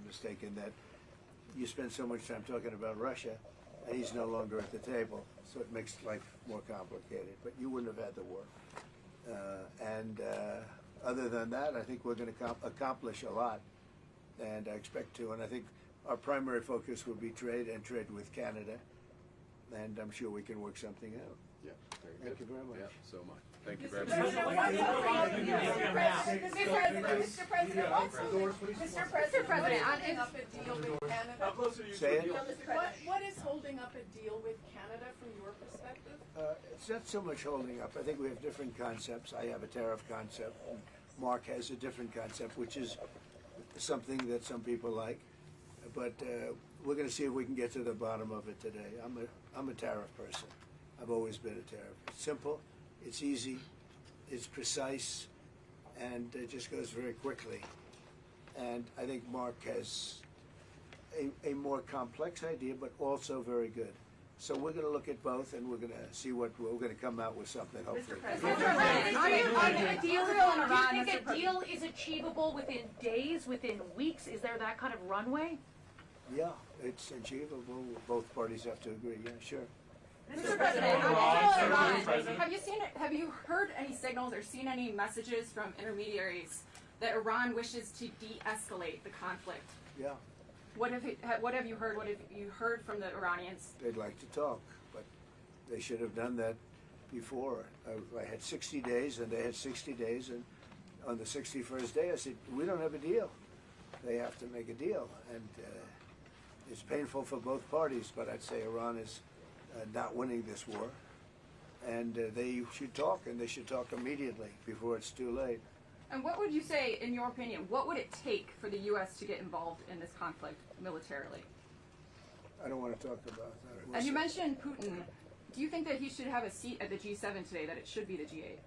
mistaken that you spend so much time talking about Russia, and he's no longer at the table, so it makes life more complicated. But you wouldn't have had the war. Other than that, I think we're going to accomplish a lot, and I expect to. And I think our primary focus will be trade and trade with Canada, and I'm sure we can work something out. Yeah, very good. Thank you very much. Yeah, so much. Thank you very much. Mr. President, holding up a deal with Canada? Say it. What is holding up a deal with Canada from your perspective? It's not so much holding up. I think we have different concepts. I have a tariff concept, and Mark has a different concept, which is something that some people like. But we're going to see if we can get to the bottom of it today. I'm a tariff person. I've always been a tariff. It's simple, it's easy, it's precise, and it just goes very quickly. And I think Mark has a more complex idea, but also very good. So we're going to look at both, and we're going to see what we're going to come out with something, hopefully. Do you think a deal is achievable within days, within weeks? Is there that kind of runway? Yeah, it's achievable. Both parties have to agree. Yeah, sure. Mr. President, have you heard any signals or seen any messages from intermediaries that Iran wishes to de-escalate the conflict? Yeah. What have you heard? What have you heard from the Iranians? They'd like to talk, but they should have done that before. I had 60 days, and they had 60 days, and on the 61st day, I said, we don't have a deal. They have to make a deal, and it's painful for both parties, but I'd say Iran is not winning this war, and they should talk, and they should talk immediately before it's too late. And what would you say, in your opinion, what would it take for the U.S. to get involved in this conflict militarily? I don't want to talk about that. And you mentioned Putin. Do you think that he should have a seat at the G7 today, that it should be the G8?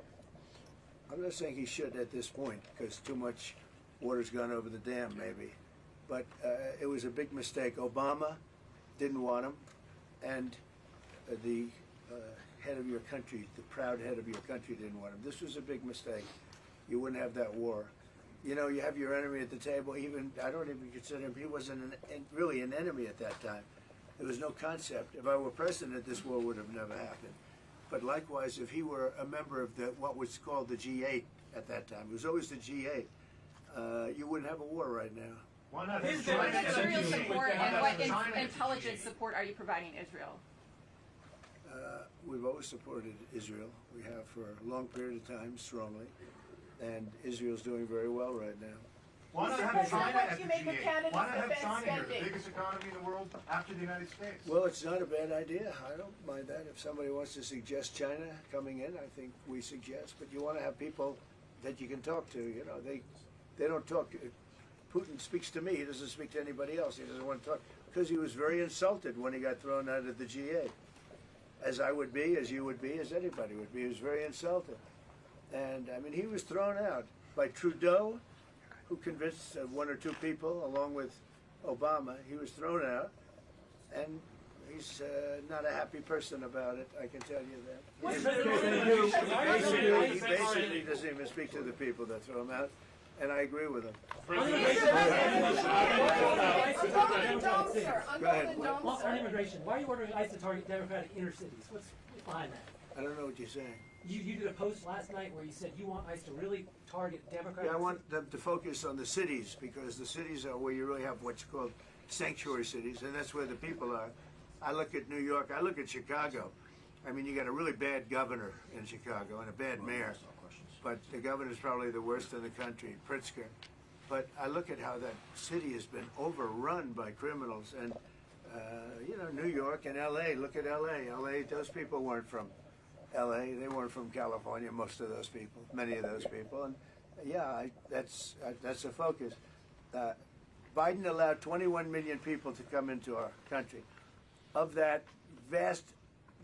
I'm not saying he should at this point, because too much water's gone over the dam, maybe. But it was a big mistake. Obama didn't want him, and the head of your country, the proud head of your country, didn't want him. This was a big mistake. You wouldn't have that war. You know, you have your enemy at the table. Even I don't even consider him. He wasn't really an enemy at that time. There was no concept. If I were president, this war would have never happened. But likewise, if he were a member of what was called the G8 at that time, it was always the G8. You wouldn't have a war right now. Why not? What Israel support and what intelligence support are you providing Israel? We've always supported Israel. We have for a long period of time, strongly. And Israel's doing very well right now. Why not have China at the G8? Why not have China here, the biggest economy in the world after the United States? Well, it's not a bad idea. I don't mind that. If somebody wants to suggest China coming in, I think we suggest. But you want to have people that you can talk to. You know, they don't talk. Putin speaks to me. He doesn't speak to anybody else. He doesn't want to talk because he was very insulted when he got thrown out of the G8. As I would be, as you would be, as anybody would be. He was very insulted. And, I mean, he was thrown out by Trudeau, who convinced one or two people, along with Obama. He was thrown out, and he's not a happy person about it, I can tell you that. He basically doesn't even speak to the people that throw him out, and I agree with him. On immigration, why are you ordering ICE to target Democratic inner cities? What's behind that? I don't know what you're saying. You did a post last night where you said you want ICE to really target Democratic. Yeah, I want them to focus on the cities, because the cities are where you really have what's called sanctuary cities, and that's where the people are. I look at New York, I look at Chicago. I mean, you got a really bad governor in Chicago and a bad mayor, but the governor's probably the worst in the country, Pritzker. But I look at how that city has been overrun by criminals, and you know, New York and L.A. Look at L.A. L.A. Those people weren't from L.A. They weren't from California. Most of those people, many of those people, and yeah, that's a focus. Biden allowed 21 million people to come into our country. Of that, vast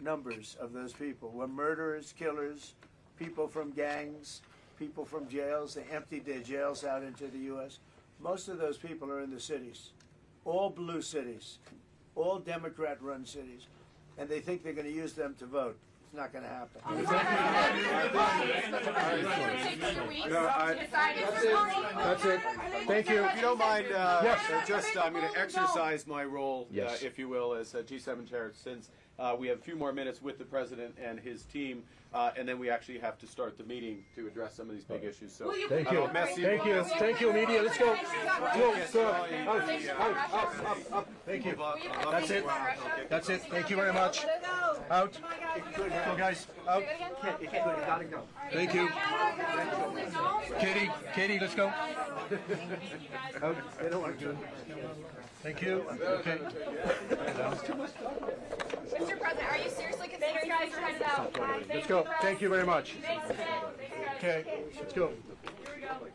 numbers of those people were murderers, killers, people from gangs, people from jails. They emptied their jails out into the U.S. Most of those people are in the cities, all blue cities, all Democrat-run cities, and they think they're going to use them to vote. It's not going to happen. That's it. Thank you. If you don't mind, Yes. I'm going to exercise my role, Yes. if you will, as G7 chair, since we have a few more minutes with the president and his team, and then we actually have to start the meeting to address some of these big issues. So Thank I you. don't mess Thank you. Thank you, media. Let's go. Go. Up. Thank you. That's it. That's it. Thank you very much. Out. Go, guys. Out. Thank you. Katie, let's go. Out. They don't want to do. Thank you. Okay. Mr. President, are you seriously considering guys are headed out? Let's go. Thank you very much. Thanks, Ted. Okay. Let's go. Here we go.